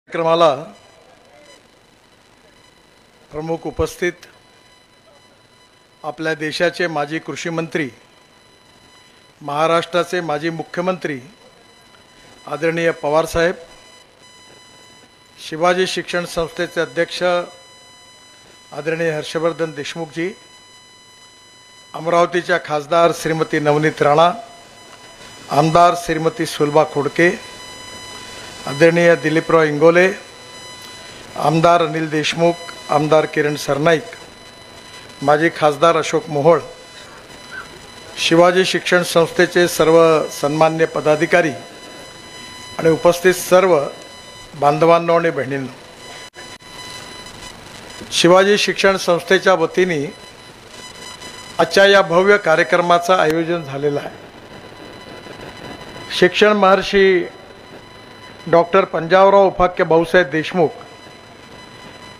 कार्यक्रमाला प्रमुख उपस्थित आपल्या देशाचे माजी कृषी मंत्री, महाराष्ट्राचे माजी मुख्यमंत्री आदरणीय पवार साहेब, शिवाजी शिक्षण संस्थेचे अध्यक्ष आदरणीय हर्षवर्धन देशमुख जी, अमरावतीच्या खासदार श्रीमती नवनीत राणा, आमदार श्रीमती सुलभा खोडके, आदरणीय दिलीपराव इंगोले, आमदार अनिल देशमुख, आमदार किरण सरनाईक, माजी खासदार अशोक मोहोळ, शिवाजी शिक्षण संस्थेचे सर्व सन्मान्य पदाधिकारी आणि उपस्थित सर्व बांधवांनो आणि बहिणींनो, शिवाजी शिक्षण संस्थेच्या वतीने आजच्या या भव्य कार्यक्रमाचं आयोजन झालेलं आहे। शिक्षण महर्षी डॉक्टर पंजाबराव उपाख्य भाऊसाहेब देशमुख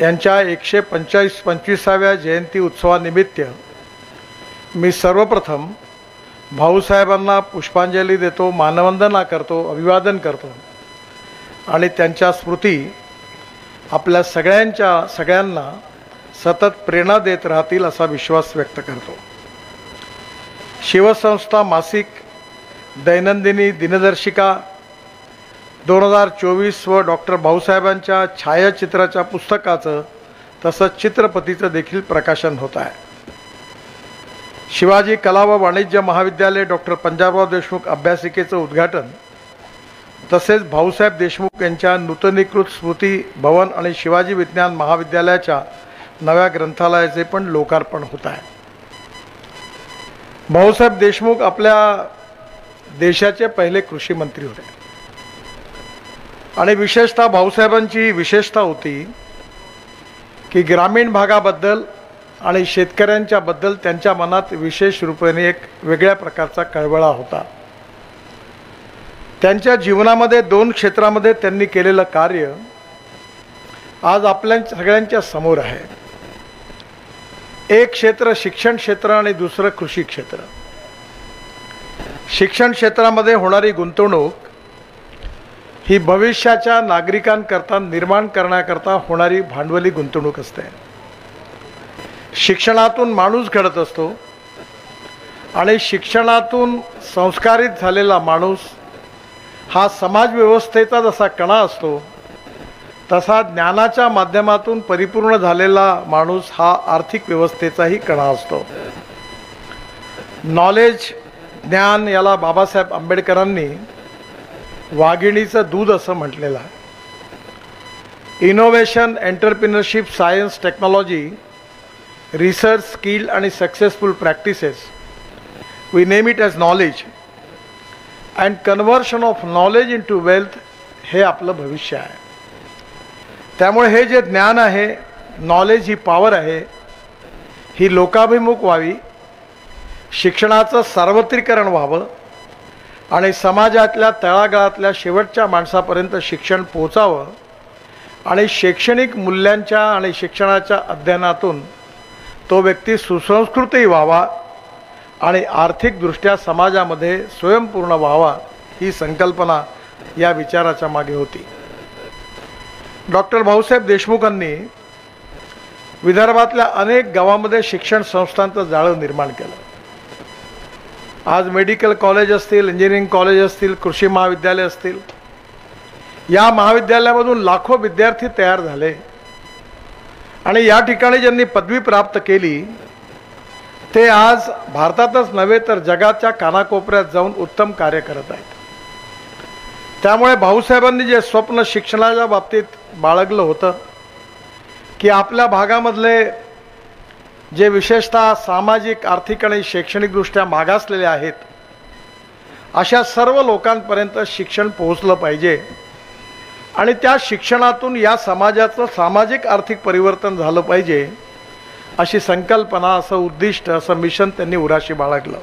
यांच्या 125व्या जयंती उत्सवानिमित्त मी सर्वप्रथम भाऊसाहेबांना पुष्पांजली देतो, मानवंदना करतो, अभिवादन करतो आणि त्यांच्या स्मृती आपल्या सगळ्यांना सतत प्रेरणा देत राहतील असा विश्वास व्यक्त करतो। शिवसंस्था मासिक दैनंदिनी दिनदर्शिका 2024 व डॉक्टर भाऊसाहेबांच्या छायाचित्राच्या पुस्तकाचं तसंच चित्रपतीचं देखील प्रकाशन होत आहे। शिवाजी कला व वाणिज्य महाविद्यालय डॉक्टर पंजाबराव देशमुख अभ्यासिकेचं उद्घाटन तसेच भाऊसाहेब देशमुख यांच्या नूतनीकृत स्मृती भवन आणि शिवाजी विज्ञान महाविद्यालयाच्या नव्या ग्रंथालयाचे पण लोकार्पण होत आहे। भाऊसाहेब देशमुख आपल्या देशाचे पहिले कृषी मंत्री होते आणि विशेषतः भाऊसाहेबांची विशेषता होती की ग्रामीण भागाबद्दल आणि शेतकऱ्यांच्याबद्दल त्यांच्या मनात विशेष रूपाने एक वेगळ्या प्रकारचा कळवळा होता। त्यांच्या जीवनामध्ये 2 क्षेत्रामध्ये त्यांनी केलेलं कार्य आज आपल्या सगळ्यांच्या समोर आहे। एक क्षेत्र शिक्षण क्षेत्र आणि दुसरं कृषी क्षेत्र। शिक्षण क्षेत्रामध्ये होणारी गुंतवणूक ही भविष्याच्या नागरिकांकरता निर्माण करण्याकरता होणारी भांडवली गुंतवणूक असते। शिक्षणातून माणूस घडत असतो आणि शिक्षणातून संस्कारित झालेला माणूस हा समाज व्यवस्थेचा जसा कणा असतो तसा ज्ञानाच्या माध्यमातून परिपूर्ण झालेला माणूस हा आर्थिक व्यवस्थेचाही कणा असतो। नॉलेज, ज्ञान याला बाबासाहेब आंबेडकरांनी वाघिणीचं दूध असं म्हटलेलं आहे। Innovation, entrepreneurship, science, technology, research, skill आणि successful practices, we name it as knowledge and conversion of knowledge into wealth, हे आपलं भविष्य आहे। त्यामुळे हे जे ज्ञान आहे, नॉलेज ही पॉवर आहे, ही लोकाभिमुख व्हावी, शिक्षणाचं सार्वत्रिकरण व्हावं आणि समाजातल्या तळागाळातल्या शेवटच्या माणसापर्यंत शिक्षण पोहोचावं आणि शैक्षणिक मूल्यांच्या आणि शिक्षणाच्या अध्ययनातून तो व्यक्ती सुसंस्कृतही व्हावा आणि आर्थिकदृष्ट्या समाजामध्ये स्वयंपूर्ण व्हावा, ही संकल्पना या विचाराच्या मागे होती। डॉक्टर भाऊसाहेब देशमुखांनी विदर्भातल्या अनेक गावांमध्ये शिक्षण संस्थांचं जाळं निर्माण केलं। आज मेडिकल कॉलेज असतील, इंजिनिअरिंग कॉलेज असतील, कृषी महाविद्यालय असतील, या महाविद्यालयामधून लाखो विद्यार्थी तयार झाले आणि या ठिकाणी ज्यांनी पदवी प्राप्त केली ते आज भारतातच नव्हे तर जगाच्या कानाकोपऱ्यात जाऊन उत्तम कार्य करत आहेत। त्यामुळे भाऊसाहेबांनी जे स्वप्न शिक्षणाच्या बाबतीत बाळगलं होतं की आपल्या भागामधले जे विशेषतः सामाजिक, आर्थिक आणि शैक्षणिकदृष्ट्या मागासलेले आहेत अशा सर्व लोकांपर्यंत शिक्षण पोहोचलं पाहिजे आणि त्या शिक्षणातून या समाजाचं सामाजिक आर्थिक परिवर्तन झालं पाहिजे, अशी संकल्पना, असं उद्दिष्ट, असं मिशन त्यांनी उराशी बाळगलं।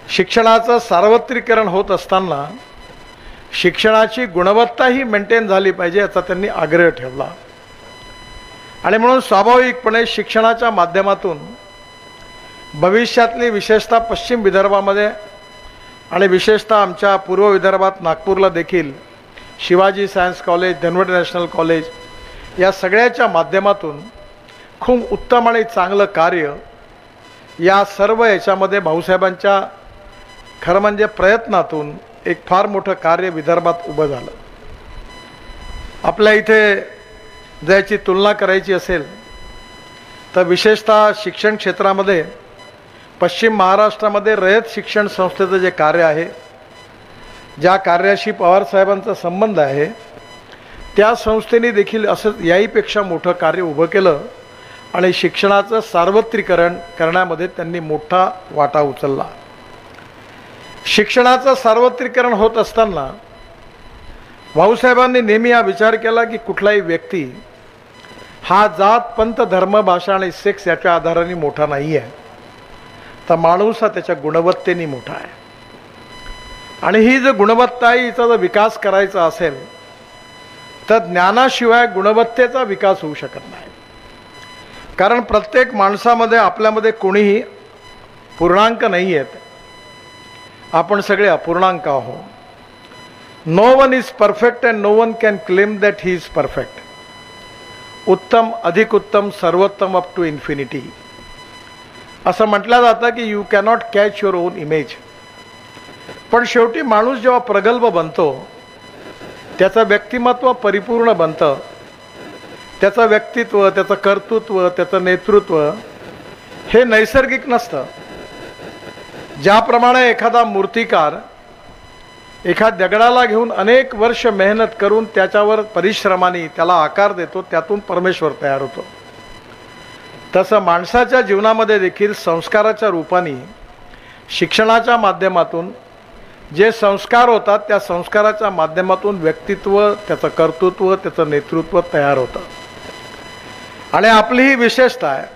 शिक्षणाचं सार्वत्रिकरण होत असताना शिक्षणाची गुणवत्ताही मेंटेन झाली पाहिजे याचा त्यांनी आग्रह ठेवला आणि म्हणून स्वाभाविकपणे शिक्षणाच्या माध्यमातून भविष्यातली विशेषतः पश्चिम विदर्भामध्ये आणि विशेषतः आमच्या पूर्व विदर्भात नागपूरला देखील Shivaji science college, Dhanwate national college या सगळ्याच्या माध्यमातून खूप उत्तम आणि चांगलं कार्य या सर्व याच्यामध्ये भाऊसाहेबांच्या खरं म्हणजे प्रयत्नातून एक फार मोठं कार्य विदर्भात उभं झालं. आपल्या इथे ज्याची तुलना करायची असेल तर विशेषतः शिक्षण क्षेत्रामध्ये पश्चिम महाराष्ट्रामध्ये रयत शिक्षण संस्थेचं जे कार्य आहे, ज्या कार्याशी पवारसाहेबांचा संबंध आहे, त्या संस्थेने देखील असं याहीपेक्षा मोठं कार्य उभं केलं आणि शिक्षणाचं सार्वत्रिकरण करण्यामध्ये त्यांनी मोठा वाटा उचलला. शिक्षणाचं सार्वत्रिकरण होत असताना भाऊसाहेबांनी नेहमी हा विचार केला की कुठलाही व्यक्ती हा जात, पंथ, धर्म, भाषा आणि सेक्स याच्या आधाराने मोठा नाही आहे, तर माणूस हा त्याच्या गुणवत्तेने मोठा आहे. आणि ही जर गुणवत्ता आहे, हिचा जर विकास करायचा असेल तर ज्ञानाशिवाय गुणवत्तेचा विकास होऊ शकत नाही. कारण प्रत्येक माणसामध्ये आपल्यामध्ये कोणीही पूर्णांक नाही आहेत, आपण सगळे अपूर्णांक आहोत. No one is perfect and no one can claim that he is perfect. उत्तम, अधिक उत्तम, सर्वोत्तम अप टू इन्फिनिटी असं म्हटलं जातं की you cannot catch your on image. पण शेवटी माणूस जेव्हा प्रगल्भ बनतो, त्याचं व्यक्तिमत्व परिपूर्ण बनतं, त्याचं व्यक्तित्व, त्याचं कर्तृत्व, त्याचं नेतृत्व हे नैसर्गिक नसतं. ज्याप्रमाणे एखादा मूर्तिकार एखाद्या दगडाला घेऊन अनेक वर्ष मेहनत करून त्याच्यावर परिश्रमाने त्याला आकार देतो, त्यातून परमेश्वर तयार होतो, तसं माणसाच्या जीवनामध्ये देखील संस्काराच्या रूपाने शिक्षणाच्या माध्यमातून जे संस्कार होतात, त्या संस्काराच्या माध्यमातून व्यक्तित्व, त्याचं कर्तृत्व, त्याचं नेतृत्व तयार होतं. आणि आपली ही विशेषता आहे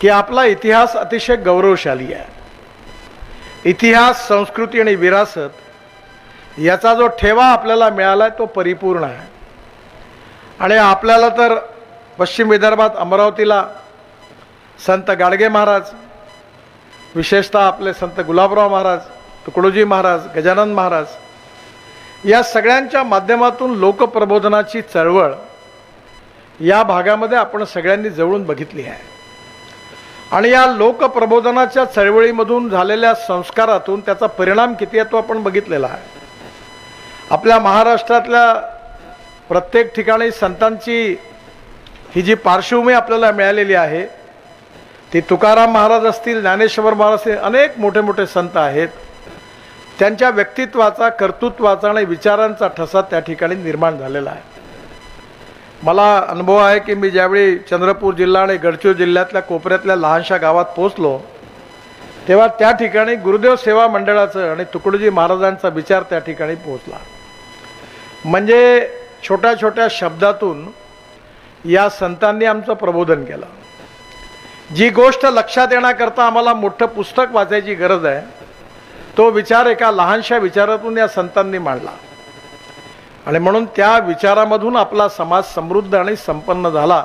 की आपला इतिहास अतिशय गौरवशाली आहे. इतिहास, संस्कृती आणि विरासत याचा जो ठेवा आपल्याला मिळाला आहे तो परिपूर्ण आहे. आणि आपल्याला तर पश्चिम विदर्भात अमरावतीला संत गाडगे महाराज, विशेषतः आपले संत गुलाबराव महाराज, तुकडोजी महाराज, गजानन महाराज या सगळ्यांच्या माध्यमातून लोकप्रबोधनाची चळवळ या भागामध्ये आपण सगळ्यांनी जवळून बघितली आहे. आणि या लोकप्रबोधनाच्या चळवळीमधून झालेल्या संस्कारातून त्याचा परिणाम किती आहे तो आपण बघितलेला आहे. आपल्या महाराष्ट्रातल्या प्रत्येक ठिकाणी संतांची ही जी पार्श्वभूमी आपल्याला मिळालेली आहे, ती तुकाराम महाराज असतील, ज्ञानेश्वर महाराज असतील, अनेक मोठे मोठे संत आहेत. त्यांच्या व्यक्तित्वाचा, कर्तृत्वाचा आणि विचारांचा ठसा त्या ठिकाणी निर्माण झालेला आहे. मला अनुभव आहे की मी ज्यावेळी चंद्रपूर जिल्हा आणि गडचिरोली जिल्ह्यातल्या कोपऱ्यातल्या लहानशा गावात पोहोचलो, तेव्हा त्या ठिकाणी गुरुदेव सेवा मंडळाचं आणि तुकडोजी महाराजांचा विचार त्या ठिकाणी पोहोचला. म्हणजे छोट्या छोट्या शब्दातून या संतांनी आमचं प्रबोधन केलं. जी गोष्ट लक्षात येण्याकरता आम्हाला मोठं पुस्तक वाचायची गरज आहे, तो विचार एका लहानशा विचारातून या संतांनी मांडला. आणि म्हणून त्या विचारामधून आपला समाज समृद्ध आणि संपन्न झाला.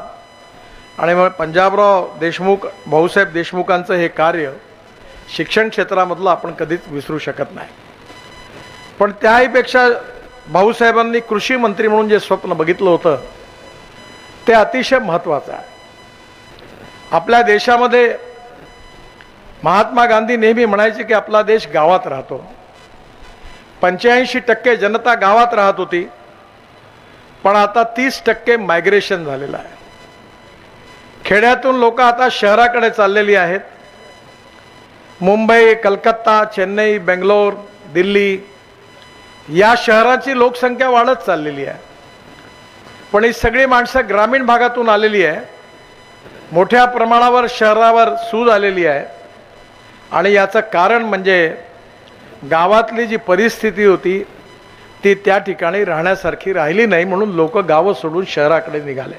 आणि मग पंजाबराव देशमुख, भाऊसाहेब देशमुखांचं हे कार्य शिक्षण क्षेत्रामधलं आपण कधीच विसरू शकत नाही. पण त्याहीपेक्षा भाऊसाहेबांनी कृषी मंत्री म्हणून जे स्वप्न बघितलं होतं ते अतिशय महत्त्वाचं आहे. आपल्या देशामध्ये महात्मा गांधी नेहमी म्हणायचे की आपला देश गावात राहतो. 85% जनता गावात राहत होती, पण आता 30% मायग्रेशन झालेलं आहे. खेड्यातून लोक आता शहराकडे चाललेली आहेत. मुंबई, कलकत्ता, चेन्नई, बेंगलोर, दिल्ली या शहराची लोकसंख्या वाढत चाललेली आहे. पण ही सगळी माणसं ग्रामीण भागातून आलेली आहे. मोठ्या प्रमाणावर शहरावर सूज आलेली आहे. आणि याचं कारण म्हणजे गावातली जी परिस्थिती होती ती त्या ठिकाणी राहण्यासारखी राहिली नाही, म्हणून लोक गावं सोडून शहराकडे निघाले.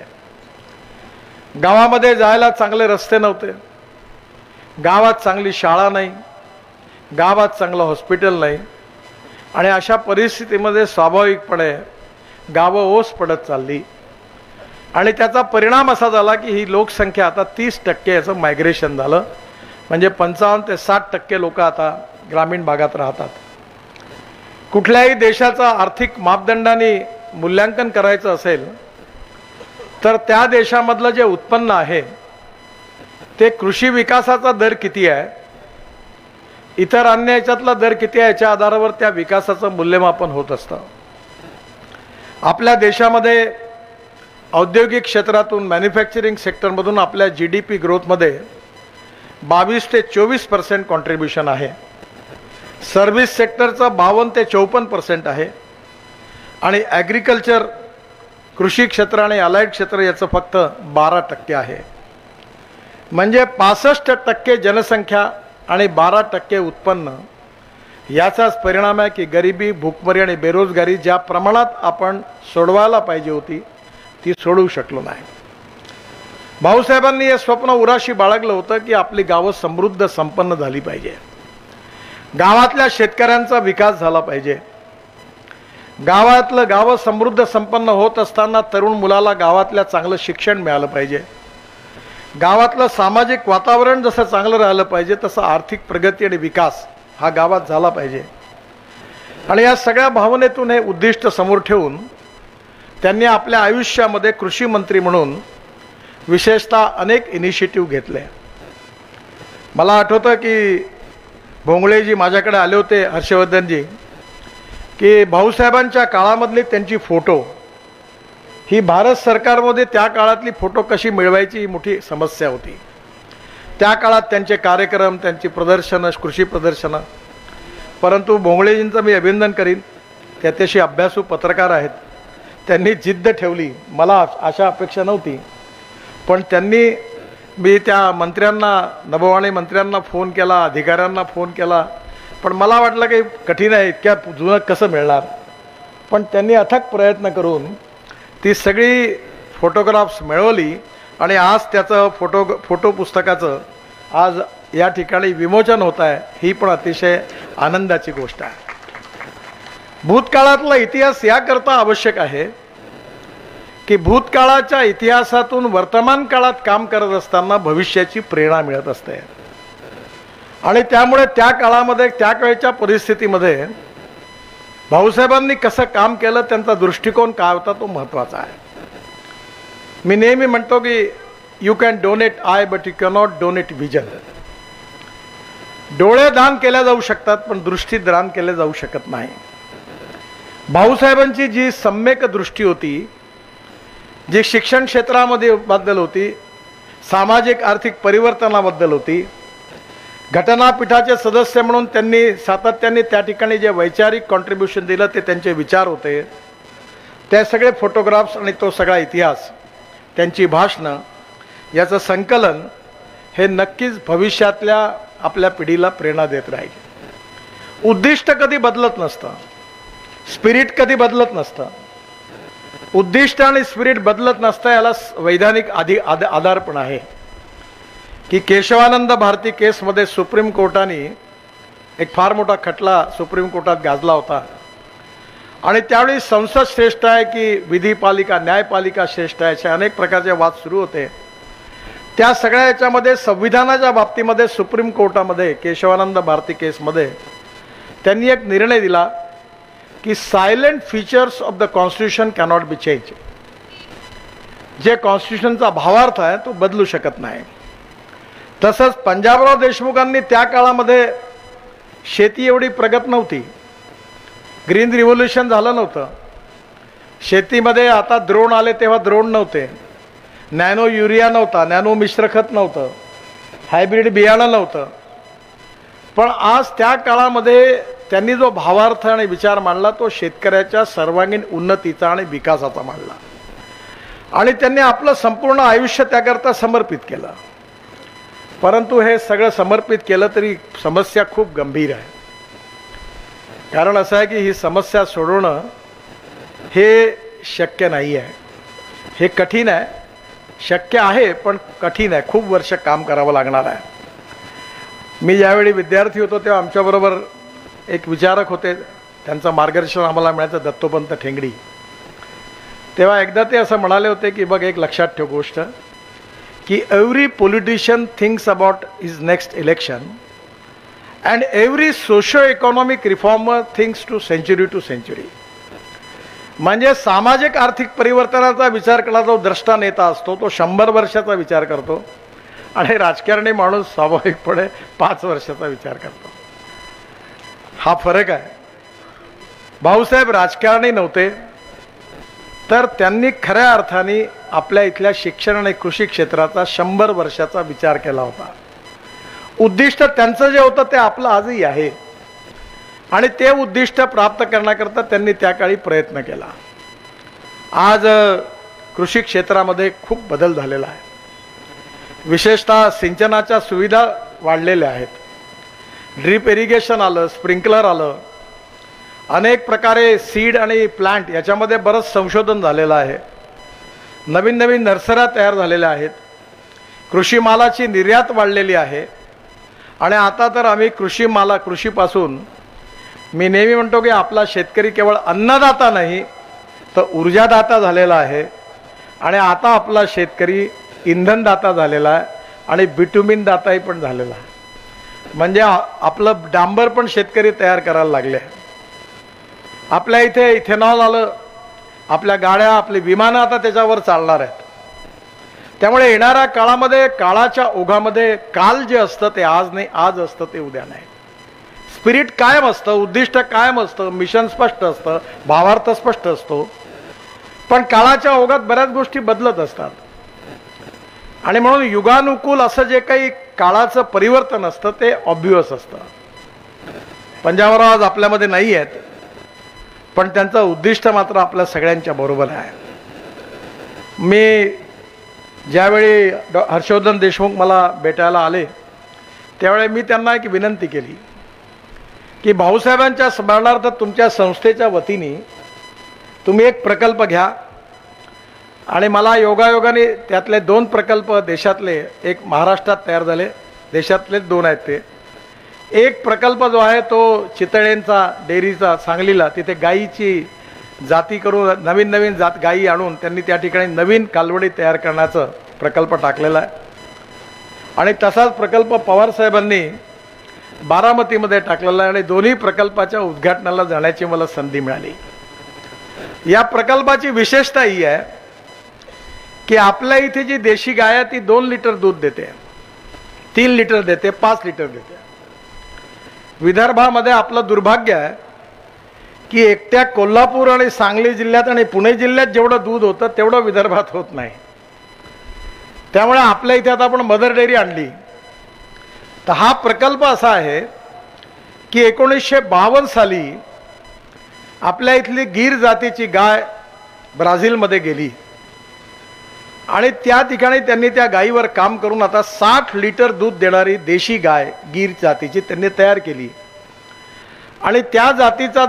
गावामध्ये जायला चांगले रस्ते नव्हते, गावात चांगली शाळा नाही, गावात चांगलं हॉस्पिटल नाही. आणि अशा परिस्थितीमध्ये स्वाभाविकपणे गावं ओस पडत चालली. आणि त्याचा परिणाम असा झाला की ही लोकसंख्या आता 30% याचं मायग्रेशन झालं. म्हणजे 55 ते 60% लोक आता ग्रामीण भागात राहतात. कुठल्याही देशाचा आर्थिक मापदंडाने मूल्यांकन करायचं असेल तर त्या देशामधलं जे उत्पन्न आहे ते कृषी विकासाचा दर किती आहे, इतर अन्य याच्यातला दर किती आहे, याच्या आधारावर त्या विकासाचं मूल्यमापन होत असतं. आपल्या देशामध्ये औद्योगिक क्षेत्रातून मॅन्युफॅक्चरिंग सेक्टरमधून आपल्या GDP ग्रोथमध्ये 22 ते 24% कॉन्ट्रीब्युशन आहे. सर्व्हिस सेक्टरचं 52 ते 54% आहे आणि ॲग्रिकल्चर कृषी क्षेत्र आणि अलाइड क्षेत्र याचं फक्त 12% आहे. म्हणजे 65% जनसंख्या आणि 12% उत्पन्न याचाच परिणाम आहे की गरिबी, भूकमरी आणि बेरोजगारी ज्या प्रमाणात आपण सोडवायला पाहिजे होती ती सोडवू शकलो नाही. भाऊसाहेबांनी हे स्वप्न उराशी बाळगलं होतं की आपली गावं समृद्ध संपन्न झाली पाहिजे, गावातल्या शेतकऱ्यांचा विकास झाला पाहिजे. गावातलं गावं समृद्ध संपन्न होत असताना तरुण मुलाला गावातल्या चांगलं शिक्षण मिळालं पाहिजे, गावातलं सामाजिक वातावरण जसं चांगलं राहिलं पाहिजे तसं आर्थिक प्रगती आणि विकास हा गावात झाला पाहिजे. आणि या सगळ्या भावनेतून हे उद्दिष्ट समोर ठेवून त्यांनी आपल्या आयुष्यामध्ये कृषी मंत्री म्हणून विशेषतः अनेक इनिशिएटिव्ह घेतले. मला आठवतं की भोंगळेजी माझ्याकडे आले होते, हर्षवर्धनजी, की भाऊसाहेबांच्या काळामधली त्यांची फोटो ही भारत सरकारमध्ये त्या काळातली फोटो कशी मिळवायची ही मोठी समस्या होती. त्या काळात त्यांचे कार्यक्रम, त्यांची प्रदर्शनं, कृषी प्रदर्शनं. परंतु भोंगळेजींचं मी अभिनंदन करीन, ते अतिशय अभ्यासू पत्रकार आहेत. त्यांनी जिद्द ठेवली. मला अशा अपेक्षा नव्हती, पण त्यांनी मी त्या मंत्र्यांना, नभोवाणी मंत्र्यांना फोन केला, अधिकाऱ्यांना फोन केला, पण मला वाटलं की कठीण आहे, इतक्या जुनं कसं मिळणार. पण त्यांनी अथक प्रयत्न करून ती सगळी फोटोग्राफ्स मिळवली आणि आज त्याचं फोटो पुस्तकाचं आज या ठिकाणी विमोचन होत आहे. ही पण अतिशय आनंदाची गोष्ट आहे. भूतकाळातला इतिहास याकरता आवश्यक आहे की भूतकाळाच्या इतिहासातून वर्तमान काळात काम करत असताना भविष्याची प्रेरणा मिळत असते आणि त्यामुळे त्या काळामध्ये, त्या काळच्या परिस्थितीमध्ये भाऊसाहेबांनी कसं काम केलं, त्यांचा दृष्टिकोन काय होता तो महत्त्वाचा आहे. मी नेहमी म्हणतो की you can donate I but you cannot donate vision. डोळे दान केले जाऊ शकतात पण दृष्टी दान केले जाऊ शकत नाही. भाऊसाहेबांची जी सम्यक दृष्टी होती, जी शिक्षण क्षेत्रामध्ये बद्दल होती, सामाजिक आर्थिक परिवर्तनाबद्दल होती, घटनापीठाचे सदस्य म्हणून त्यांनी सातत्याने त्या ठिकाणी जे वैचारिक कॉन्ट्रीब्युशन दिलं ते त्यांचे विचार होते. ते सगळे फोटोग्राफ्स आणि तो सगळा इतिहास, त्यांची भाषणं याचं संकलन हे नक्कीच भविष्यातल्या आपल्या पिढीला प्रेरणा देत राहील. उद्दिष्ट कधी बदलत नसतं, स्पिरिट कधी बदलत नसतं. उद्दिष्ट आणि स्पिरिट बदलत नसतं, याला वैधानिक आधार पण आहे की केशवानंद भारती केसमध्ये सुप्रीम कोर्टाने एक फार मोठा खटला सुप्रीम कोर्टात गाजला होता आणि त्यावेळी संसद श्रेष्ठ आहे की विधिपालिका, न्यायपालिका श्रेष्ठ आहे, असे अनेक प्रकारचे वाद सुरू होते. त्या सगळ्या याच्यामध्ये संविधानाच्या बाबतीमध्ये सुप्रीम कोर्टामध्ये केशवानंद भारती केसमध्ये त्यांनी एक निर्णय दिला की silent features of the constitution cannot be change. जे कॉन्स्टिट्यूशनचा भावार्थ आहे तो बदलू शकत नाही. तसंच पंजाबराव देशमुखांनी त्या काळामध्ये शेती एवढी प्रगत नव्हती, ग्रीन रिव्होल्युशन झालं नव्हतं, शेतीमध्ये आता द्रोण आले तेव्हा द्रोण नव्हते, नॅनो युरिया नव्हता, नॅनो मिश्रखत नव्हतं, हायब्रिड बियाणं नव्हतं. पण आज त्या काळामध्ये त्यांनी जो भावार्थ आणि विचार मांडला तो शेतकऱ्याच्या सर्वांगीण उन्नतीचा आणि विकासाचा मांडला आणि त्यांनी आपलं संपूर्ण आयुष्य त्याकरता समर्पित केलं. परंतु हे सगळं समर्पित केलं तरी समस्या खूप गंभीर आहे. कारण असं आहे की ही समस्या सोडवणं हे शक्य नाही आहे, हे कठीण आहे. शक्य आहे पण कठीण आहे, खूप वर्ष काम करावं लागणार आहे. मी ज्यावेळी विद्यार्थी होतो तेव्हा आमच्याबरोबर एक विचारक होते, त्यांचं मार्गदर्शन आम्हाला मिळायचं, दत्तोपंत ठेंगडी. तेव्हा एकदा ते असं म्हणाले होते की बघ, एक लक्षात ठेव गोष्ट की every politician thinks about his next election and every socio-economic reformer thinks to century. म्हणजे सामाजिक आर्थिक परिवर्तनाचा विचार करणारा जो द्रष्टा नेता असतो तो 100 वर्षाचा विचार करतो आणि राजकारणी माणूस स्वाभाविकपणे 5 वर्षाचा विचार करतो. हा फरक आहे. भाऊसाहेब राजकारणी नव्हते, तर त्यांनी खऱ्या अर्थाने आपल्या इथल्या शिक्षण आणि कृषी क्षेत्राचा 100 वर्षाचा विचार केला होता. उद्दिष्ट त्यांचं जे होतं ते आपलं आजही आहे आणि ते उद्दिष्ट प्राप्त करण्याकरता त्यांनी त्या काळी प्रयत्न केला. आज कृषी क्षेत्रामध्ये खूप बदल झालेला आहे. विशेषतः सिंचनाच्या सुविधा वाढलेल्या आहेत. ड्रीप इरिगेशन आलं, स्प्रिंकलर आलं, अनेक प्रकारे सीड आणि प्लांट याच्यामध्ये बरंच संशोधन झालेलं आहे. नवीन नवीन नर्सऱ्या तयार झालेल्या आहेत. कृषी मालाची निर्यात वाढलेली आहे आणि आता तर आम्ही कृषीपासून मी नेहमी म्हणतो की आपला शेतकरी केवळ अन्नदाता नाही तर ऊर्जादाता झालेला आहे आणि आता आपला शेतकरी इंधनदाता झालेला आहे आणि बिटुमिन दाताही पण झालेला आहे. म्हणजे आपलं डांबर पण शेतकरी तयार करायला लागले. आपल्या इथे इथेनॉल आलं, आपल्या गाड्या आपली विमानं आता त्याच्यावर चालणार आहेत. त्यामुळे येणाऱ्या काळामध्ये काळाच्या ओघामध्ये काल जे असतं ते आज नाही, आज असतं ते उद्या नाही. स्पिरिट कायम असतं, उद्दिष्ट कायम असतं, मिशन स्पष्ट असतं, भावार्थ स्पष्ट असतो, पण काळाच्या ओघात बऱ्याच गोष्टी बदलत असतात. आणि म्हणून युगानुकूल असं जे काही काळाचं परिवर्तन असतं ते ऑब्व्हियस असतं. पंजाबराव आज आपल्यामध्ये नाही आहेत, पण त्यांचं उद्दिष्ट मात्र आपल्या सगळ्यांच्या बरोबर आहे. मी ज्यावेळी हर्षवर्धन देशमुख मला भेटायला आले त्यावेळी मी त्यांना एक विनंती केली की भाऊसाहेबांच्या स्मरणार्थ तुमच्या संस्थेच्या वतीने तुम्ही एक प्रकल्प घ्या आणि मला योगायोगाने त्यातले 2 प्रकल्प देशातले, एक महाराष्ट्रात तयार झाले, देशातले 2 आहेत ते. एक प्रकल्प जो आहे तो चितळेंचा डेअरीचा सांगलीला, तिथे गायीची जाती करून नवीन नवीन गायी आणून त्यांनी त्या ठिकाणी नवीन कालवडी तयार करण्याचं प्रकल्प टाकलेला आहे. आणि तसाच प्रकल्प पवार साहेबांनी बारामतीमध्ये टाकलेला आहे आणि दोन्ही प्रकल्पाच्या उद्घाटनाला जाण्याची मला संधी मिळाली. या प्रकल्पाची विशेषता ही आहे की आपल्या इथे जी देशी गाय आहे ती 2 लिटर दूध देते, 3 लिटर देते, 5 लिटर देते. विदर्भामध्ये आपलं दुर्भाग्य आहे की एकट्या कोल्हापूर आणि सांगली जिल्ह्यात आणि पुणे जिल्ह्यात जेवढं दूध होतं तेवढं विदर्भात होत नाही. त्यामुळे आपल्या इथे आता आपण मदर डेअरी आणली. तर हा प्रकल्प असा आहे की 1952 साली आपल्या इथली गीर जातीची गाय ब्राझीलमध्ये गेली आणि त्या ठिकाणी त्यांनी त्या गायीवर काम करून आता 60 लिटर दूध देणारी देशी गाय गीर जातीची त्यांनी तयार केली. आणि त्या जातीचा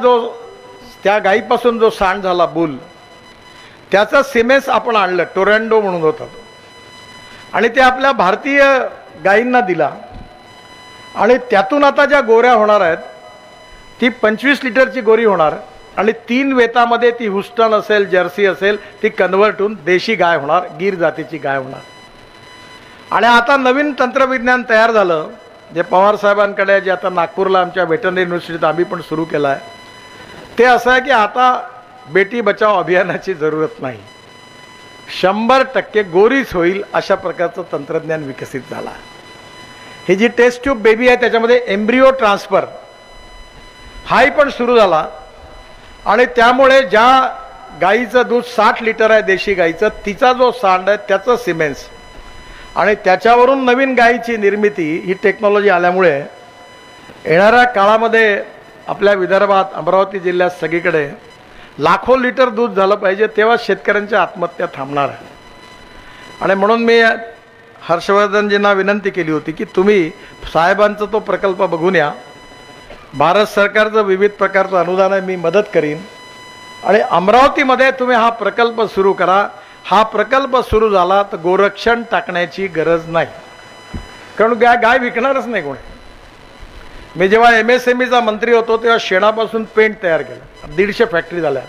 त्या गायीपासून जो सांड झाला बुल, त्याचा सिमेंस आपण आणलं, टोरॅन्डो म्हणून होता तो, आणि ते आपल्या भारतीय गायींना दिला. आणि त्यातून आता ज्या गोऱ्या होणार आहेत ती 25 लिटरची गोरी होणार आणि 3 वेतामध्ये ती हुस्टन असेल, जर्सी असेल, ती कन्व्हर्ट होऊन देशी गाय होणार, गीर जातीची गाय होणार. आणि आता नवीन तंत्रविज्ञान तयार झालं जे पवार साहेबांकडे, जे आता नागपूरला आमच्या व्हेटरनरी युनिव्हर्सिटीत आम्ही पण सुरू केलं आहे, ते असं आहे की आता बेटी बचाव अभियानाची जरूरत नाही, 100% गोरीच होईल अशा प्रकारचं तंत्रज्ञान विकसित झालं. ही जी टेस्ट ट्यूब बेबी आहे त्याच्यामध्ये एम्ब्रिओ ट्रान्सफर हाही पण सुरू झाला आणि त्यामुळे ज्या गाईचं दूध 60 लिटर आहे देशी गाईचं, तिचा जो सांड आहे त्याचं सिमेंस आणि त्याच्यावरून नवीन गाईची निर्मिती, ही टेक्नॉलॉजी आल्यामुळे येणाऱ्या काळामध्ये आपल्या विदर्भात, अमरावती जिल्ह्यात सगळीकडे लाखो लिटर दूध झालं पाहिजे, तेव्हा शेतकऱ्यांच्या आत्महत्या थांबणार आहे. आणि म्हणून मी हर्षवर्धनजींना विनंती केली होती की तुम्ही साहेबांचा तो प्रकल्प बघून या. भारत सरकारचं विविध प्रकारचं अनुदान आहे, मी मदत करीन आणि अमरावतीमध्ये तुम्ही हा प्रकल्प सुरू करा. हा प्रकल्प सुरू झाला तर गोरक्षण टाकण्याची गरज नाही, कारण गाय विकणारच नाही कोणी. मी जेव्हा MSMEचा मंत्री होतो तेव्हा शेणापासून पेंट तयार केलं, 150 फॅक्टरी झाल्या.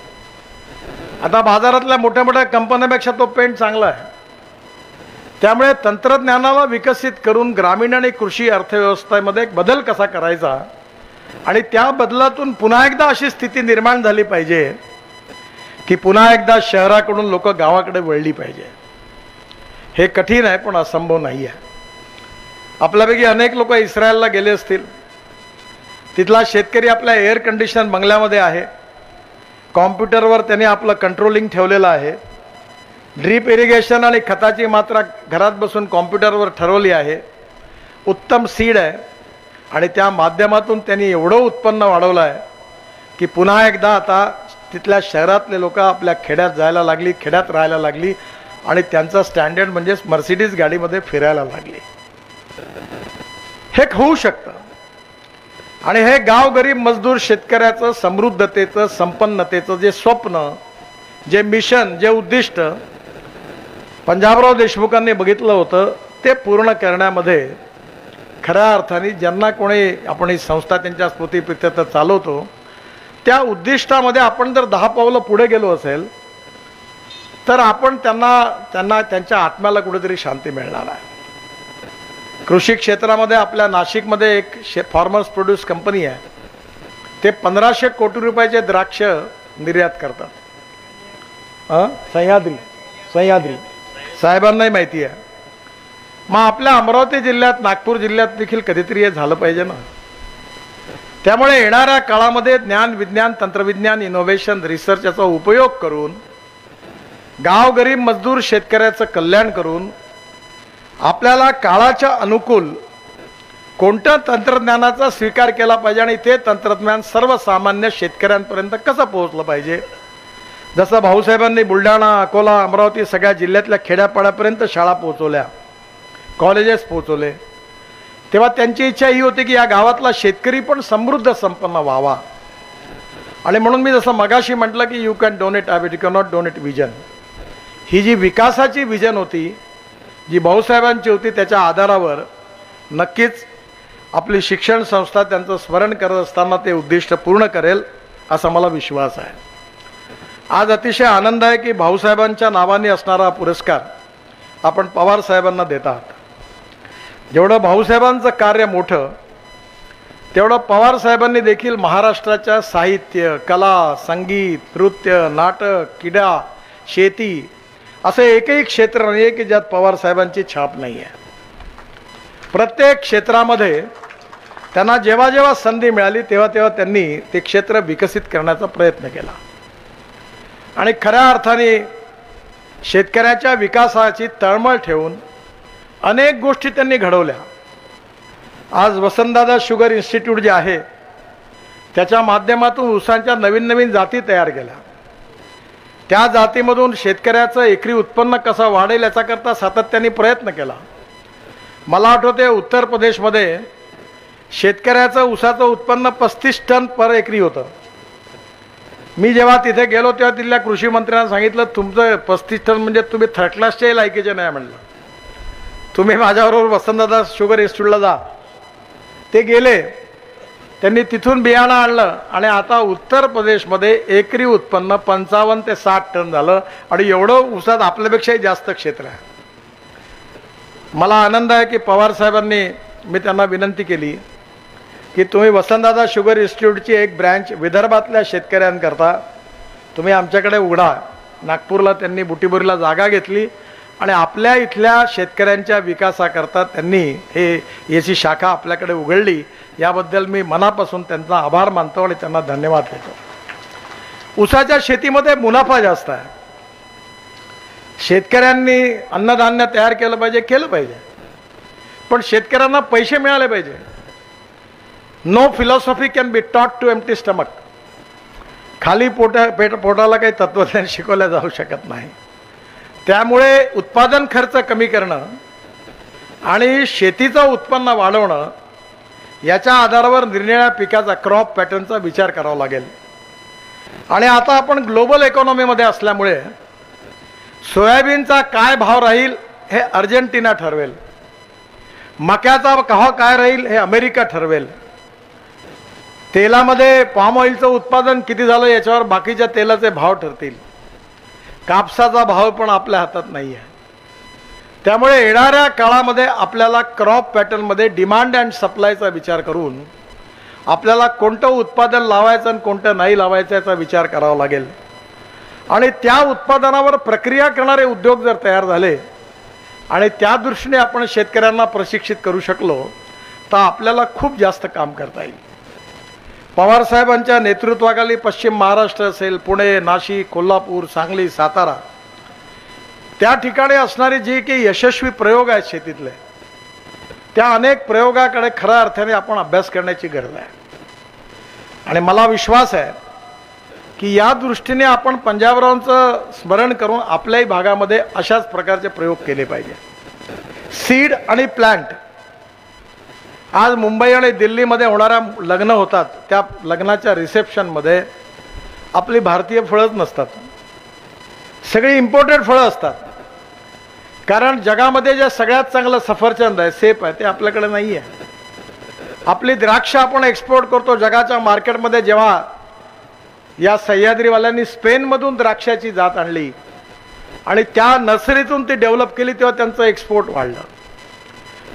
आता बाजारातल्या मोठ्या मोठ्या कंपन्यांपेक्षा तो पेंट चांगला आहे. त्यामुळे तंत्रज्ञानाला विकसित करून ग्रामीण आणि कृषी अर्थव्यवस्थेमध्ये एक बदल कसा करायचा आणि त्या बदलातून पुन्हा एकदा अशी स्थिती निर्माण झाली पाहिजे की पुन्हा एकदा शहराकडून लोक गावाकडे वळली पाहिजे. हे कठीण आहे पण असंभव नाही आहे. आपल्यापैकी अनेक लोक इस्रायलला गेले असतील. तिथला शेतकरी आपल्या एअर कंडिशन बंगल्यामध्ये आहे. कॉम्प्युटरवर त्याने आपलं कंट्रोलिंग ठेवलेलं आहे. ड्रीप इरिगेशन आणि खताची मात्रा घरात बसून कॉम्प्युटरवर ठरवली आहे. उत्तम सीड आहे आणि त्या माध्यमातून त्यांनी एवढं उत्पन्न वाढवलं आहे की पुन्हा एकदा आता तिथल्या शहरातले लोक आपल्या खेड्यात जायला लागली, खेड्यात राहायला लागली आणि त्यांचा स्टँडर्ड म्हणजे मर्सिडीज गाडीमध्ये फिरायला लागली. हे होऊ शकतं आणि हे गावगरीब मजदूर शेतकऱ्याचं समृद्धतेचं, संपन्नतेचं जे स्वप्न, जे मिशन, जे उद्दिष्ट पंजाबराव देशमुखांनी बघितलं होतं ते पूर्ण करण्यामध्ये खऱ्या अर्थाने ज्यांना कोणी आपण ही संस्था त्यांच्या स्मृतीप्रित्यर्थ चालवतो त्या उद्दिष्टामध्ये आपण जर 10 पावलं पुढे गेलो असेल तर आपण त्यांना त्यांच्या आत्म्याला कुठेतरी शांती मिळणार आहे. कृषी क्षेत्रामध्ये आपल्या नाशिकमध्ये एक फार्मर्स प्रोड्यूस कंपनी आहे. ते 1500 कोटी रुपयाचे द्राक्ष निर्यात करतात. सह्याद्री साहेबांनाही माहिती आहे. मग आपल्या अमरावती जिल्ह्यात, नागपूर जिल्ह्यात देखील कधीतरी हे झालं पाहिजे ना. त्यामुळे येणाऱ्या काळामध्ये ज्ञान, विज्ञान, तंत्रविज्ञान, इनोव्हेशन, रिसर्च याचा उपयोग करून गावगरीब मजदूर शेतकऱ्याचं कल्याण करून आपल्याला काळाच्या अनुकूल कोणत्या तंत्रज्ञानाचा स्वीकार केला पाहिजे आणि ते तंत्रज्ञान सर्वसामान्य शेतकऱ्यांपर्यंत कसं पोहोचलं पाहिजे. जसं भाऊसाहेबांनी बुलढाणा, अकोला, अमरावती सगळ्या जिल्ह्यातल्या खेड्यापाड्यापर्यंत शाळा पोहोचवल्या, कॉलेजेस पोहोचवले, तेव्हा त्यांची इच्छा ही होती की या गावातला शेतकरी पण समृद्ध संपन्न व्हावा. आणि म्हणून मी जसं मगाशी म्हटलं की you can donate habit, you can not donate vision. ही जी विकासाची विजन होती, जी भाऊसाहेबांची होती, त्याच्या आधारावर नक्कीच आपली शिक्षण संस्था त्यांचं स्मरण करत असताना ते उद्दिष्ट पूर्ण करेल असा मला विश्वास आहे. आज अतिशय आनंद आहे की भाऊसाहेबांच्या नावाने असणारा पुरस्कार आपण पवार साहेबांना देत आहात. जेवढं भाऊसाहेबांचं कार्य मोठं तेवढं पवार साहेबांनी देखील महाराष्ट्राच्या साहित्य, कला, संगीत, नृत्य, नाटक, क्रीडा, शेती असे एकही क्षेत्र नाही आहे की ज्यात पवार साहेबांची छाप नाही आहे. प्रत्येक क्षेत्रामध्ये त्यांना जेव्हा जेव्हा संधी मिळाली तेव्हा तेव्हा त्यांनी ते क्षेत्र विकसित करण्याचा प्रयत्न केला आणि खऱ्या अर्थाने शेतकऱ्याच्या विकासाची तळमळ ठेवून अनेक गोष्टी त्यांनी घडवल्या. आज वसंतदादा शुगर इन्स्टिट्यूट जे आहे त्याच्या माध्यमातून ऊसांच्या नवीन नवीन जाती तयार केल्या. त्या जातीमधून शेतकऱ्याचं एकरी उत्पन्न कसं वाढेल याच्याकरता सातत्याने प्रयत्न केला. मला आठवते उत्तर प्रदेशमध्ये शेतकऱ्याचं ऊसाचं उत्पन्न 35 टन पर एकरी होतं. मी जेव्हा तिथे गेलो तेव्हा तिथल्या कृषी मंत्र्यांना सांगितलं तुमचं 35 टन म्हणजे तुम्ही थर्ड क्लासच्याही लायकीचे नाही म्हणलं. तुम्ही माझ्याबरोबर वसंतदादा शुगर इन्स्टिट्यूटला जा. ते गेले, त्यांनी तिथून बियाणं आणलं आणि आता उत्तर प्रदेशमध्ये एकरी उत्पन्न 55 ते 60 टन झालं आणि एवढं ऊसात आपल्यापेक्षाही जास्त क्षेत्र आहे. मला आनंद आहे की पवार साहेबांनी, मी त्यांना विनंती केली की तुम्ही वसंतदादा शुगर इन्स्टिट्यूटची एक ब्रँच विदर्भातल्या शेतकऱ्यांकरता तुम्ही आमच्याकडे उघडा. नागपूरला त्यांनी बुटीबोरीला जागा घेतली आणि आपल्या इथल्या शेतकऱ्यांच्या विकासाकरता त्यांनी याची शाखा आपल्याकडे उघडली. याबद्दल मी मनापासून त्यांचा आभार मानतो आणि त्यांना धन्यवाद देतो. ऊसाच्या शेतीमध्ये मुनाफा जास्त आहे. शेतकऱ्यांनी अन्नधान्य तयार केलं पाहिजे, पण शेतकऱ्यांना पैसे मिळाले पाहिजे. No philosophy can be taught to empty stomach. खाली पोटाला काही तत्वज्ञान शिकवलं जाऊ शकत नाही. त्यामुळे उत्पादन खर्च कमी करणं आणि शेतीचं उत्पन्न वाढवणं याच्या आधारावर निरनिराळ्या पिकाचा, क्रॉप पॅटर्नचा विचार करावा लागेल. आणि आता आपण ग्लोबल इकॉनॉमीमध्ये असल्यामुळे सोयाबीनचा काय भाव राहील हे अर्जेंटिना ठरवेल, मक्याचा भाव काय राहील हे अमेरिका ठरवेल, तेलामध्ये पाम ऑइलचं उत्पादन किती झालं याच्यावर बाकीच्या तेलाचे भाव ठरतील. कापसाचा भाव पण आपल्या हातात नाही आहे. त्यामुळे येणाऱ्या काळामध्ये आपल्याला क्रॉप पॅटर्नमध्ये डिमांड अँड सप्लायचा विचार करून आपल्याला कोणतं उत्पादन लावायचं आणि कोणतं नाही लावायचं याचा विचार करावा लागेल. आणि त्या उत्पादनावर प्रक्रिया करणारे उद्योग जर तयार झाले आणि त्या दृष्टीने आपण शेतकऱ्यांना प्रशिक्षित करू शकलो तर आपल्याला खूप जास्त काम करता येईल. पवार साहेबांच्या नेतृत्वाखाली पश्चिम महाराष्ट्र असेल, पुणे, नाशिक, कोल्हापूर, सांगली, सातारा, त्या ठिकाणी असणारे जे काही यशस्वी प्रयोग आहेत शेतीतले, त्या अनेक प्रयोगाकडे खऱ्या अर्थाने आपण अभ्यास करण्याची गरज आहे. आणि मला विश्वास आहे की या दृष्टीने आपण पंजाबरावांचं स्मरण करून आपल्याही भागामध्ये अशाच प्रकारचे प्रयोग केले पाहिजे. सीड आणि प्लांट, आज मुंबई आणि दिल्लीमध्ये होणाऱ्या लग्न होतात, त्या लग्नाच्या रिसेप्शनमध्ये आपली भारतीय फळंच नसतात, सगळी इम्पोर्टेड फळं असतात. कारण जगामध्ये जे सगळ्यात चांगलं सफरचंद आहे, सेप आहे, ते आपल्याकडे नाही आहे. आपली द्राक्ष आपण एक्सपोर्ट करतो जगाच्या मार्केटमध्ये. जेव्हा या सह्याद्रीवाल्यांनी स्पेनमधून द्राक्षाची जात आणली आणि त्या नर्सरीतून ती डेव्हलप केली तेव्हा त्यांचं एक्सपोर्ट वाढलं.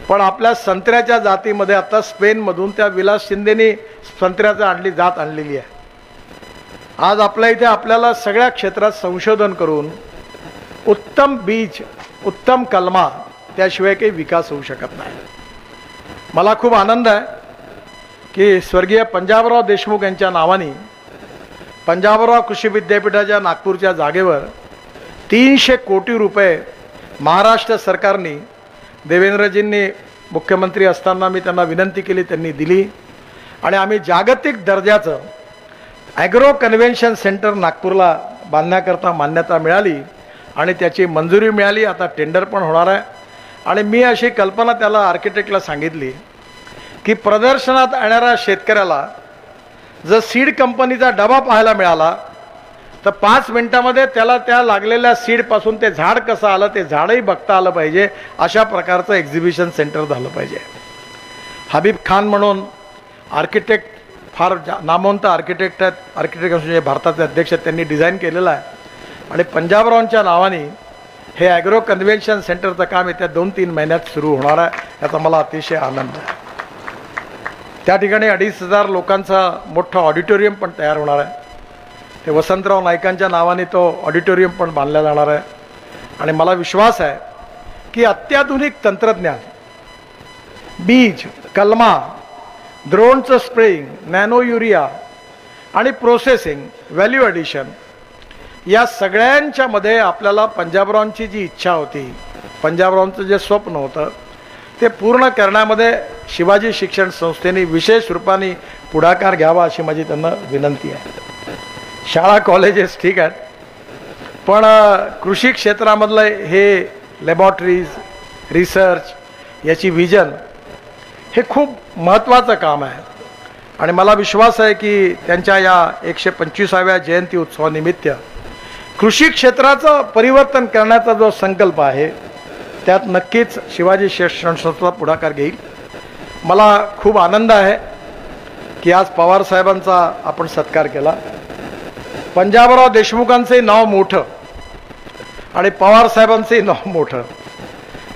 पण आपल्या संत्र्याच्या जातीमध्ये आता स्पेनमधून त्या विलास शिंदेनी संत्र्याचा जात आणलेली आहे. आज आपल्या इथे आपल्याला सगळ्या क्षेत्रात संशोधन करून उत्तम बीज, उत्तम कलमा, त्याशिवाय काही विकास होऊ शकत नाही. मला खूप आनंद आहे की स्वर्गीय पंजाबराव देशमुख यांच्या नावाने पंजाबराव कृषी विद्यापीठाच्या नागपूरच्या जागेवर 300 कोटी रुपये महाराष्ट्र सरकारने, देवेंद्रजींनी मुख्यमंत्री असताना मी त्यांना विनंती केली, त्यांनी दिली. आणि आम्ही जागतिक दर्जाचं ॲग्रो कन्व्हेन्शन सेंटर नागपूरला बांधण्याकरता मान्यता मिळाली आणि त्याची मंजुरी मिळाली. आता टेंडर पण होणार आहे. आणि मी अशी कल्पना त्याला आर्किटेक्टला सांगितली की प्रदर्शनात येणाऱ्या शेतकऱ्याला जर सीड कंपनीचा डबा पाहायला मिळाला तर 5 मिनिटामध्ये त्याला त्या लागलेल्या सीडपासून ते झाड कसं आलं ते झाडही बघता आलं पाहिजे. अशा प्रकारचं एक्झिबिशन सेंटर झालं पाहिजे. हबीब खान म्हणून आर्किटेक्ट, फार नामवंत आर्किटेक्ट आहेत, आर्किटेक्ट असं भारताचे अध्यक्ष आहेत, त्यांनी डिझाईन केलेलं आहे. आणि पंजाबरावांच्या नावाने हे ॲग्रो कन्व्हेन्शन सेंटरचं काम येत्या 2-3 महिन्यात सुरू होणार आहे. याचा मला अतिशय आनंद आहे. त्या ठिकाणी 2,500 लोकांचा मोठं ऑडिटोरियम पण तयार होणार आहे. ते वसंतराव नाईकांच्या नावाने तो ऑडिटोरियम पण बांधला जाणार आहे. आणि मला विश्वास आहे की अत्याधुनिक तंत्रज्ञान, बीज, कलमा, ड्रोनचं स्प्रेइंग, नॅनो युरिया आणि प्रोसेसिंग, व्हॅल्यू ॲडिशन, या सगळ्यांच्या मध्ये आपल्याला पंजाबरावांची जी इच्छा होती, पंजाबरावांचं जे स्वप्न होतं, ते पूर्ण करण्यामध्ये शिवाजी शिक्षण संस्थेने विशेष रूपाने पुढाकार घ्यावा अशी माझी त्यांना विनंती आहे. शाळा कॉलेजेस ठीक आहेत, पण कृषी क्षेत्रामधलं हे लॅबॉरेटरीज, रिसर्च, याची व्हिजन, हे खूप महत्त्वाचं काम आहे. आणि मला विश्वास आहे की त्यांच्या या 125व्या जयंती उत्सवानिमित्त कृषी क्षेत्राचं परिवर्तन करण्याचा जो संकल्प आहे त्यात नक्कीच शिवाजी शिक्षण संस्था पुढाकार घेईल. मला खूप आनंद आहे की आज पवार साहेबांचा आपण सत्कार केला. पंजाबराव देशमुखांचे नाव मोठं आणि पवार साहेबांचे नाव मोठं,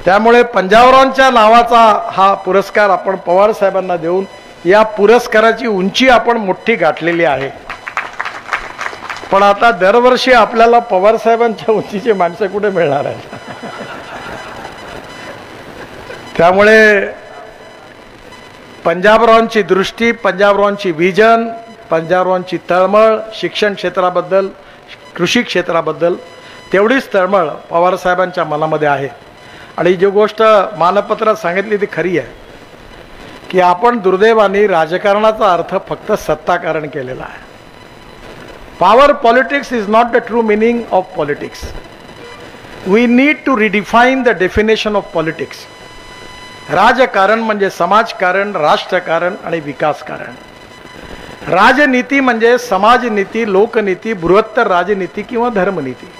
त्यामुळे पंजाबरावांच्या नावाचा हा पुरस्कार आपण पवार साहेबांना देऊन या पुरस्काराची उंची आपण मोठी गाठलेली आहे. पण आता दरवर्षी आपल्याला पवार साहेबांच्या उंचीचे माणसं कुठे मिळणार आहेत? त्यामुळे पंजाबरावांची दृष्टी, पंजाबरावांची व्हिजन, पंजाबरावांची तळमळ शिक्षण क्षेत्राबद्दल, कृषी क्षेत्राबद्दल तेवढीच तळमळ पवार साहेबांच्या मनामध्ये आहे. आणि जी गोष्ट मानपत्रात सांगितली ती खरी आहे की आपण दुर्दैवाने राजकारणाचा अर्थ फक्त सत्ताकारण केलेला आहे. Power politics is not the true meaning of politics. We need to redefine the definition of politics. राजकारण म्हणजे समाजकारण, राष्ट्रकारण आणि विकासकारण. राजनीती म्हणजे समाजनीती, लोकनीती, बृहत्तर राजनीती किंवा धर्मनीती.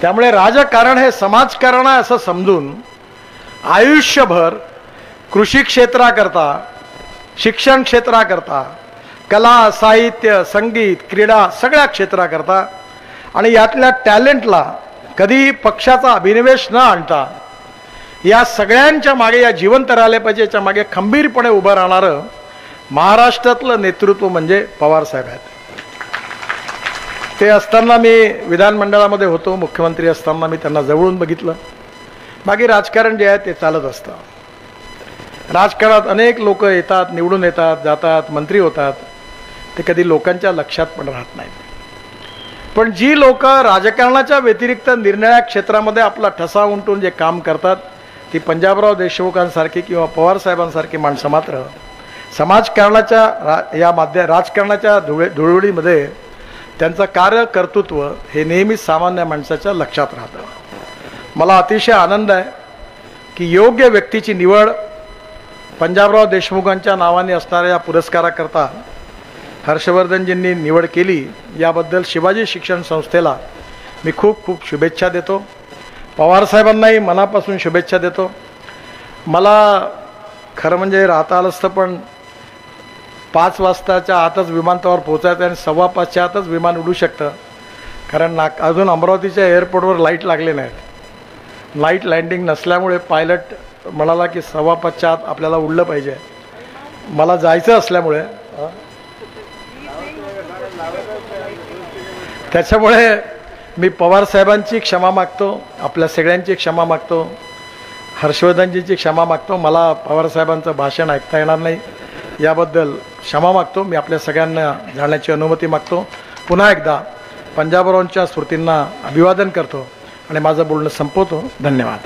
त्यामुळे राजकारण हे समाजकारण आहे असं समजून आयुष्यभर कृषी क्षेत्राकरता, शिक्षण क्षेत्राकरता, कला, साहित्य, संगीत, क्रीडा सगळ्या क्षेत्राकरता आणि यातल्या टॅलेंटला कधी पक्षाचा अभिनिवेश न आणता या सगळ्यांच्या मागे, या जिवंत राहिले पाहिजे याच्या मागे खंबीरपणे उभं राहणारं महाराष्ट्रातलं नेतृत्व म्हणजे पवारसाहेब आहेत. ते असताना मी विधानमंडळामध्ये होतो, मुख्यमंत्री असताना मी त्यांना जवळून बघितलं. बाकी राजकारण जे आहे ते चालत असतं. राजकारणात अनेक लोक येतात, निवडून येतात, जातात, मंत्री होतात. ते कधी लोकांच्या लक्षात पण राहत नाहीत. पण जी लोक राजकारणाच्या व्यतिरिक्त निरनिराळ्या क्षेत्रामध्ये आपला ठसा उमटून जे काम करतात ती पंजाबराव देशमुखांसारखी किंवा पवारसाहेबांसारखी माणसं मात्र समाजकारणाच्या राजकारणाच्या धुळवडीमध्ये त्यांचं कार्य कर्तृत्व हे नेहमीच सामान्य माणसाच्या लक्षात राहतं. मला अतिशय आनंद आहे की योग्य व्यक्तीची निवड पंजाबराव देशमुखांच्या नावाने असणाऱ्या या पुरस्काराकरता हर्षवर्धनजींनी निवड केली. याबद्दल शिवाजी शिक्षण संस्थेला मी खूप खूप शुभेच्छा देतो. पवारसाहेबांनाही मनापासून शुभेच्छा देतो. मला खरं म्हणजे राहता आलं असतं, पण 5 वाजताच्या आतच विमानतळावर पोचायचं आणि 5:15च्या आतच विमान उडू शकतं. कारण अजून अमरावतीच्या एअरपोर्टवर लाईट लागले नाहीत. लाईट लँडिंग नसल्यामुळे पायलट म्हणाला की 5:15च्या आत आपल्याला उडलं पाहिजे. मला जायचं असल्यामुळे त्याच्यामुळे मी पवारसाहेबांची क्षमा मागतो, आपल्या सगळ्यांची क्षमा मागतो, हर्षवर्धनजींची क्षमा मागतो. मला पवारसाहेबांचं भाषण ऐकता येणार नाही याबद्दल क्षमा मागतो. मी आपल्या सगळ्यांना जाण्याची अनुमती मागतो. पुन्हा एकदा पंजाबरावांच्या स्मृतींना अभिवादन करतो आणि माझं बोलणं संपवतो. धन्यवाद.